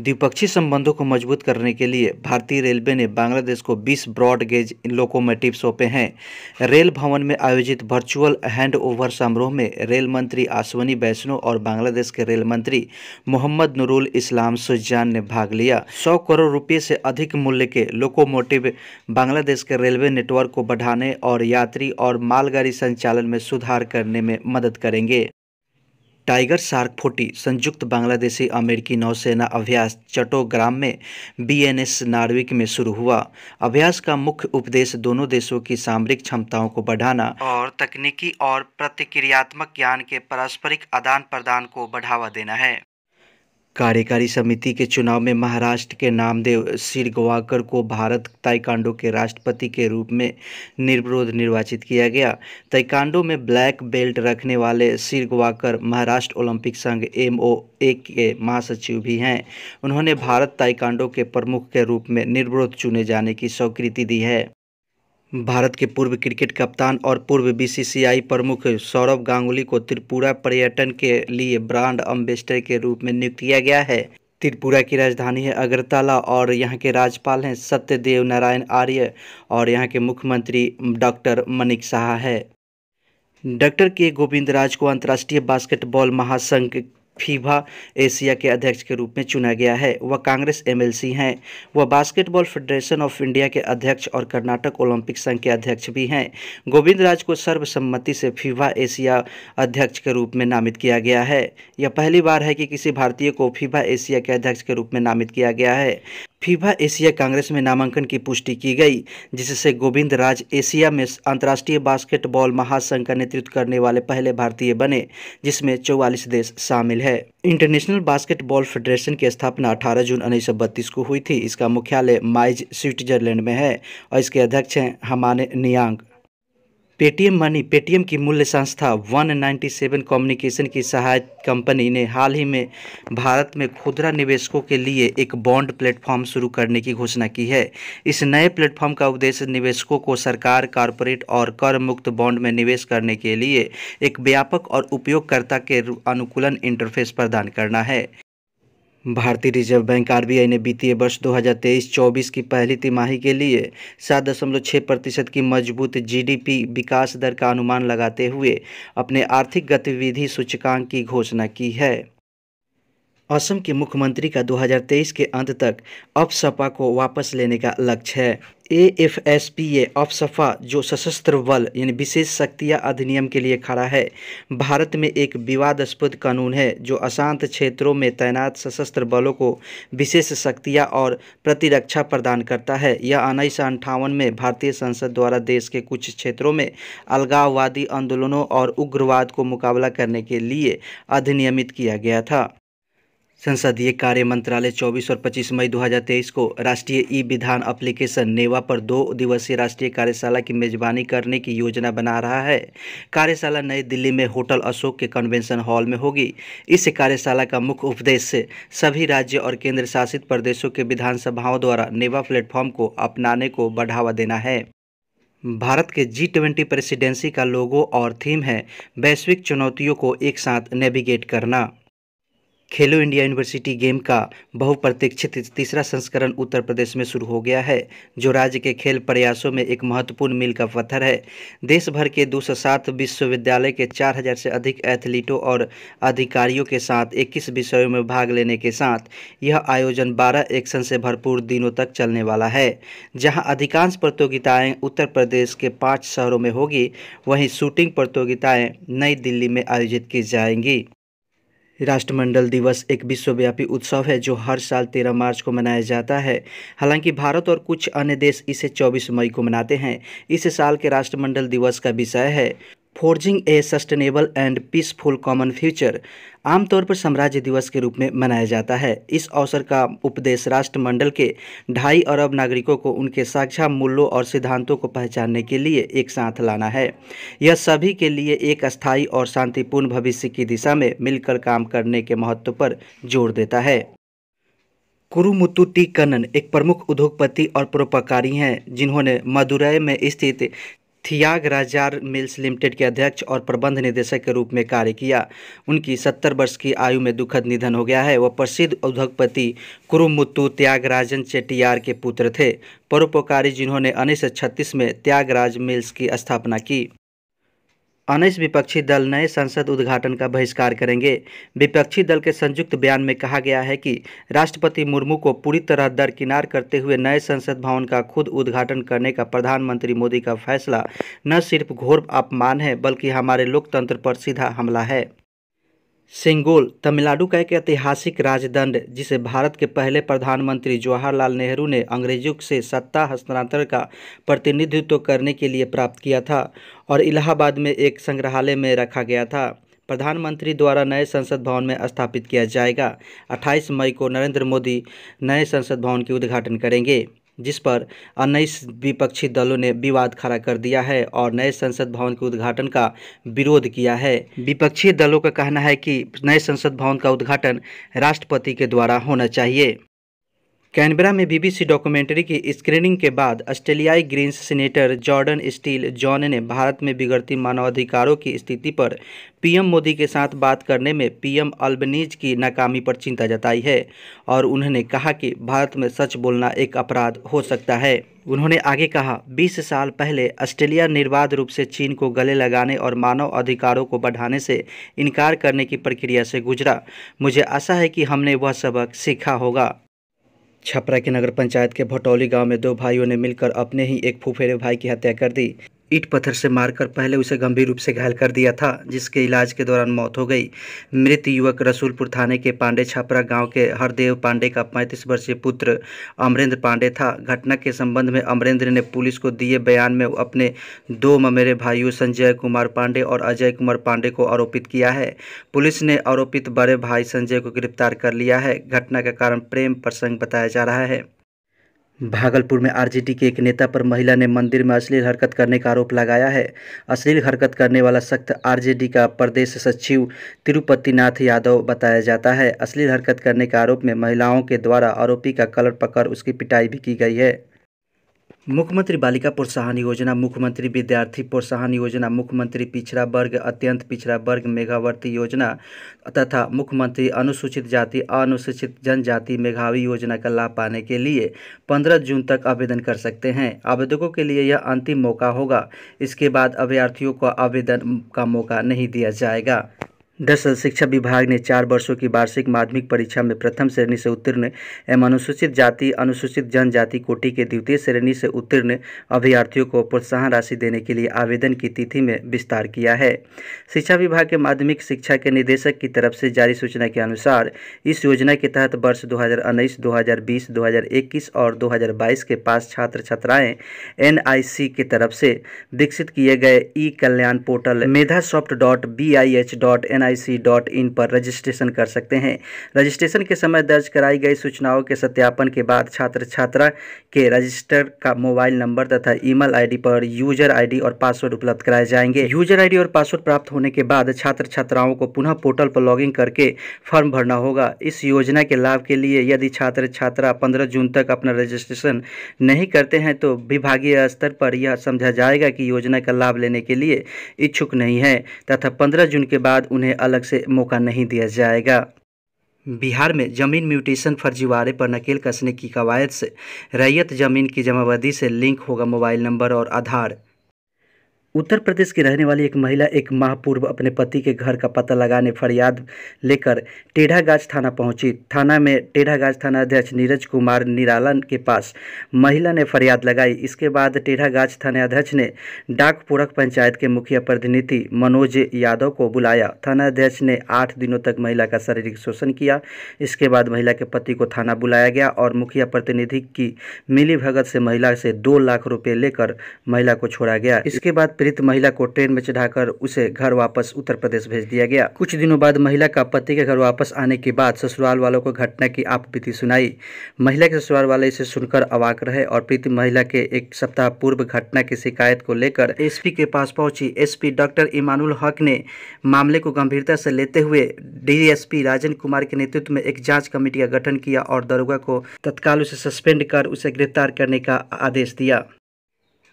द्विपक्षीय संबंधों को मजबूत करने के लिए भारतीय रेलवे ने बांग्लादेश को 20 ब्रॉड गेज लोकोमोटिव सौंपे हैं। रेल भवन में आयोजित वर्चुअल हैंडओवर समारोह में रेल मंत्री अश्विनी वैष्णव और बांग्लादेश के रेल मंत्री मोहम्मद नूरुल इस्लाम सुजान ने भाग लिया। 100 करोड़ रुपये से अधिक मूल्य के लोकोमोटिव बांग्लादेश के रेलवे नेटवर्क को बढ़ाने और यात्री और मालगाड़ी संचालन में सुधार करने में मदद करेंगे। टाइगर शार्क 40 संयुक्त बांग्लादेशी अमेरिकी नौसेना अभ्यास चट्टोग्राम में बीएनएस नार्विक में शुरू हुआ। अभ्यास का मुख्य उद्देश्य दोनों देशों की सामरिक क्षमताओं को बढ़ाना और तकनीकी और प्रतिक्रियात्मक ज्ञान के पारस्परिक आदान प्रदान को बढ़ावा देना है। कार्यकारी समिति के चुनाव में महाराष्ट्र के नामदेव शिरगवाकर को भारत ताइक्वांडो के राष्ट्रपति के रूप में निर्विरोध निर्वाचित किया गया। ताइक्वांडो में ब्लैक बेल्ट रखने वाले शिरगवाकर महाराष्ट्र ओलंपिक संघ MOA के महासचिव भी हैं। उन्होंने भारत ताइक्वांडो के प्रमुख के रूप में निर्विरोध चुने जाने की स्वीकृति दी है। भारत के पूर्व क्रिकेट कप्तान और पूर्व BCCI प्रमुख सौरव गांगुली को त्रिपुरा पर्यटन के लिए ब्रांड एम्बेसडर के रूप में नियुक्त किया गया है। त्रिपुरा की राजधानी है अगरतला और यहाँ के राज्यपाल हैं सत्यदेव नारायण आर्य और यहाँ के मुख्यमंत्री डॉक्टर मनिक साहा है। डॉक्टर के गोविंदराज को अंतर्राष्ट्रीय बास्केटबॉल महासंघ फीफा एशिया के अध्यक्ष के रूप में चुना गया है। वह कांग्रेस MLC हैं। वह बास्केटबॉल फेडरेशन ऑफ इंडिया के अध्यक्ष और कर्नाटक ओलंपिक संघ के अध्यक्ष भी हैं। गोविंदराज को सर्वसम्मति से फीफा एशिया अध्यक्ष के रूप में नामित किया गया है। यह पहली बार है कि किसी भारतीय को फीफा एशिया के अध्यक्ष के रूप में नामित किया गया है। फीफा एशिया कांग्रेस में नामांकन की पुष्टि की गई, जिससे गोविंदराज एशिया में अंतर्राष्ट्रीय बास्केटबॉल महासंघ का नेतृत्व करने वाले पहले भारतीय बने, जिसमें 44 देश शामिल है। इंटरनेशनल बास्केटबॉल फेडरेशन की स्थापना 18 जून 1932 को हुई थी। इसका मुख्यालय माइज स्विट्जरलैंड में है और इसके अध्यक्ष हैं हमाने नियांग। पेटीएम मनी पेटीएम की मूल्य संस्था 197 कम्युनिकेशन की सहायक कंपनी ने हाल ही में भारत में खुदरा निवेशकों के लिए एक बॉन्ड प्लेटफॉर्म शुरू करने की घोषणा की है। इस नए प्लेटफॉर्म का उद्देश्य निवेशकों को सरकार, कॉरपोरेट और कर मुक्त बॉन्ड में निवेश करने के लिए एक व्यापक और उपयोगकर्ता के अनुकूलन इंटरफेस प्रदान करना है। भारतीय रिजर्व बैंक RBI ने वित्तीय वर्ष 2023-24 की पहली तिमाही के लिए 7.6% की मजबूत GDP विकास दर का अनुमान लगाते हुए अपने आर्थिक गतिविधि सूचकांक की घोषणा की है। असम के मुख्यमंत्री का 2023 के अंत तक अफसपा को वापस लेने का लक्ष्य है। AFSPA अफसपा जो सशस्त्र बल यानी विशेष शक्तियाँ अधिनियम के लिए खड़ा है, भारत में एक विवादास्पद कानून है जो अशांत क्षेत्रों में तैनात सशस्त्र बलों को विशेष शक्तियाँ और प्रतिरक्षा प्रदान करता है। यह 1958 में भारतीय संसद द्वारा देश के कुछ क्षेत्रों में अलगाववादी आंदोलनों और उग्रवाद को मुकाबला करने के लिए अधिनियमित किया गया था। संसदीय कार्य मंत्रालय 24 और 25 मई 2023 को राष्ट्रीय ई-विधान एप्लीकेशन नेवा पर 2 दिवसीय राष्ट्रीय कार्यशाला की मेजबानी करने की योजना बना रहा है। कार्यशाला नई दिल्ली में होटल अशोक के कन्वेंशन हॉल में होगी। इस कार्यशाला का मुख्य उद्देश्य सभी राज्य और केंद्र शासित प्रदेशों के विधानसभाओं द्वारा नेवा प्लेटफॉर्म को अपनाने को बढ़ावा देना है। भारत के G20 प्रेसिडेंसी का लोगो और थीम है वैश्विक चुनौतियों को एक साथ नेविगेट करना। खेलो इंडिया यूनिवर्सिटी गेम का बहुप्रतीक्षित तीसरा संस्करण उत्तर प्रदेश में शुरू हो गया है, जो राज्य के खेल प्रयासों में एक महत्वपूर्ण मील का पत्थर है। देश भर के 207 विश्वविद्यालय के 4000 से अधिक एथलीटों और अधिकारियों के साथ 21 विषयों में भाग लेने के साथ यह आयोजन 12 एक्शन से भरपूर दिनों तक चलने वाला है। जहाँ अधिकांश प्रतियोगिताएँ उत्तर प्रदेश के 5 शहरों में होगी, वहीं शूटिंग प्रतियोगिताएँ नई दिल्ली में आयोजित की जाएंगी। राष्ट्रमंडल दिवस एक विश्वव्यापी उत्सव है जो हर साल 13 मार्च को मनाया जाता है। हालांकि भारत और कुछ अन्य देश इसे 24 मई को मनाते हैं। इस साल के राष्ट्रमंडल दिवस का विषय है forging A sustainable and peaceful common future. आमतौर पर साम्राज्य दिवस के रूप में मनाया जाता है। इस अवसर का उपदेश राष्ट्रमंडल के 2.5 अरब नागरिकों को उनके साझा मूल्यों और सिद्धांतों को पहचानने के लिए एक साथ लाना है। यह सभी के लिए एक अस्थायी और शांतिपूर्ण भविष्य की दिशा में मिलकर काम करने के महत्व पर जोर देता है। कुरुमुत्तु टी कन्नन एक प्रमुख उद्योगपति और परोपकारी हैं, जिन्होंने मदुरै में स्थित थियागराजार मिल्स लिमिटेड के अध्यक्ष और प्रबंध निदेशक के रूप में कार्य किया। उनकी 70 वर्ष की आयु में दुखद निधन हो गया है। वह प्रसिद्ध उद्योगपति कुरुमुत्तु त्यागराजन चेट्टियार के पुत्र थे, परोपकारी जिन्होंने 1936 में त्यागराज मिल्स की स्थापना की। 19 विपक्षी दल नए संसद उद्घाटन का बहिष्कार करेंगे। विपक्षी दल के संयुक्त बयान में कहा गया है कि राष्ट्रपति मुर्मू को पूरी तरह दरकिनार करते हुए नए संसद भवन का खुद उद्घाटन करने का प्रधानमंत्री मोदी का फैसला न सिर्फ घोर अपमान है बल्कि हमारे लोकतंत्र पर सीधा हमला है। सेंगोल तमिलनाडु का एक ऐतिहासिक राजदंड जिसे भारत के पहले प्रधानमंत्री जवाहरलाल नेहरू ने अंग्रेजों से सत्ता हस्तांतरण का प्रतिनिधित्व करने के लिए प्राप्त किया था और इलाहाबाद में एक संग्रहालय में रखा गया था, प्रधानमंत्री द्वारा नए संसद भवन में स्थापित किया जाएगा। 28 मई को नरेंद्र मोदी नए संसद भवन की उद्घाटन करेंगे, जिस पर 19 विपक्षी दलों ने विवाद खड़ा कर दिया है और नए संसद भवन के उद्घाटन का विरोध किया है। विपक्षी दलों का कहना है कि नए संसद भवन का उद्घाटन राष्ट्रपति के द्वारा होना चाहिए। कैनबरा में बीबीसी डॉक्यूमेंट्री की स्क्रीनिंग के बाद ऑस्ट्रेलियाई Greens senator Jordan Steele John ने भारत में बिगड़ती मानवाधिकारों की स्थिति पर पीएम मोदी के साथ बात करने में पीएम अल्बनीज की नाकामी पर चिंता जताई है और उन्होंने कहा कि भारत में सच बोलना एक अपराध हो सकता है। उन्होंने आगे कहा, 20 साल पहले ऑस्ट्रेलिया निर्बाध रूप से चीन को गले लगाने और मानव अधिकारों को बढ़ाने से इनकार करने की प्रक्रिया से गुजरा। मुझे आशा है कि हमने वह सबक सीखा होगा। छपरा के नगर पंचायत के भटौली गांव में 2 भाइयों ने मिलकर अपने ही एक फुफेरे भाई की हत्या कर दी। ईंट पत्थर से मारकर पहले उसे गंभीर रूप से घायल कर दिया था, जिसके इलाज के दौरान मौत हो गई। मृत युवक रसूलपुर थाने के पांडे छपरा गांव के हरदेव पांडे का 35 वर्षीय पुत्र अमरेंद्र पांडे था। घटना के संबंध में अमरेंद्र ने पुलिस को दिए बयान में अपने 2 ममेरे भाइयों संजय कुमार पांडे और अजय कुमार पांडे को आरोपित किया है। पुलिस ने आरोपित बड़े भाई संजय को गिरफ्तार कर लिया है। घटना का कारण प्रेम प्रसंग बताया जा रहा है। भागलपुर में आरजेडी के एक नेता पर महिला ने मंदिर में अश्लील हरकत करने का आरोप लगाया है। अश्लील हरकत करने वाला शख्स आरजेडी का प्रदेश सचिव तिरुपतिनाथ यादव बताया जाता है। अश्लील हरकत करने के आरोप में महिलाओं के द्वारा आरोपी का कलर पकड़ उसकी पिटाई भी की गई है। मुख्यमंत्री बालिका प्रोत्साहन योजना, मुख्यमंत्री विद्यार्थी प्रोत्साहन योजना, मुख्यमंत्री पिछड़ा वर्ग अत्यंत पिछड़ा वर्ग मेघावर्ती योजना तथा मुख्यमंत्री अनुसूचित जाति अनुसूचित जनजाति मेघावी योजना का लाभ पाने के लिए 15 जून तक आवेदन कर सकते हैं। आवेदकों के लिए यह अंतिम मौका होगा। इसके बाद अभ्यर्थियों को आवेदन का मौका नहीं दिया जाएगा। दरअसल शिक्षा विभाग ने 4 वर्षों की वार्षिक माध्यमिक परीक्षा में प्रथम श्रेणी से उत्तीर्ण एवं अनुसूचित जाति अनुसूचित जनजाति कोटि के द्वितीय श्रेणी से उत्तीर्ण अभ्यर्थियों को प्रोत्साहन राशि देने के लिए आवेदन की तिथि में विस्तार किया है। शिक्षा विभाग के माध्यमिक शिक्षा के निदेशक की तरफ से जारी सूचना के अनुसार इस योजना के तहत वर्ष 2019, 2020, 2021 और 2022 के पास छात्र छात्राएँ NIC की तरफ से विकसित किए गए ई-कल्याण पोर्टल medhasoft.bih.nic.in पर रजिस्ट्रेशन कर सकते हैं। रजिस्ट्रेशन के समय दर्ज कराई गई सूचनाओं के सत्यापन के बाद छात्र छात्रा के रजिस्टर का मोबाइल नंबर तथा ईमेल आईडी पर यूजर आईडी और पासवर्ड उपलब्ध कराए जाएंगे। यूजर आईडी और पासवर्ड प्राप्त होने के बाद छात्र छात्राओं को पुनः पोर्टल पर लॉगिन करके फॉर्म भरना होगा। इस योजना के लाभ के लिए यदि छात्र छात्रा 15 जून तक अपना रजिस्ट्रेशन नहीं करते हैं तो विभागीय स्तर पर यह समझा जाएगा कि योजना का लाभ लेने के लिए इच्छुक नहीं है तथा 15 जून के बाद उन्हें अलग से मौका नहीं दिया जाएगा। बिहार में जमीन म्यूटेशन फर्जीवाड़े पर नकेल कसने की कवायद से रैयत जमीन की जमाबंदी से लिंक होगा मोबाइल नंबर और आधार। उत्तर प्रदेश की रहने वाली एक महिला 1 माह पूर्व अपने पति के घर का पता लगाने फरियाद लेकर टेढ़ागाछ थाना पहुंची। थाना में टेढ़ागाछ थाना अध्यक्ष नीरज कुमार निराला के पास महिला ने फरियाद लगाई। इसके बाद टेढ़ागाछ थाना अध्यक्ष ने डाकपुरक पंचायत के मुखिया प्रतिनिधि मनोज यादव को बुलाया। थाना अध्यक्ष ने 8 दिनों तक महिला का शारीरिक शोषण किया। इसके बाद महिला के पति को थाना बुलाया गया और मुखिया प्रतिनिधि की मिलीभगत से महिला से 2 लाख रुपये लेकर महिला को छोड़ा गया। इसके बाद पीड़ित महिला को ट्रेन में चढ़ाकर उसे घर वापस उत्तर प्रदेश भेज दिया गया। कुछ दिनों बाद महिला का पति के घर वापस आने के बाद ससुराल वालों को घटना की आपबीती सुनाई। महिला के ससुराल वाले इसे सुनकर अवाक रहे और पीड़ित महिला के 1 सप्ताह पूर्व घटना की शिकायत को लेकर एसपी के पास पहुंची। एसपी डॉक्टर इमानुल हक ने मामले को गंभीरता से लेते हुए डीएसपी राजन कुमार के नेतृत्व में एक जाँच कमेटी का गठन किया और दरोगा को तत्काल उसे सस्पेंड कर उसे गिरफ्तार करने का आदेश दिया।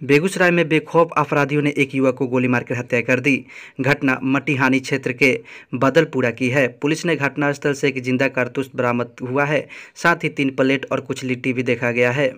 बेगूसराय में बेखौफ अपराधियों ने एक युवक को गोली मारकर हत्या कर दी। घटना मटिहानी क्षेत्र के बदलपुरा की है। पुलिस ने घटनास्थल से एक जिंदा कारतूस बरामद हुआ है। साथ ही 3 प्लेट और कुछ लिट्टी भी देखा गया है।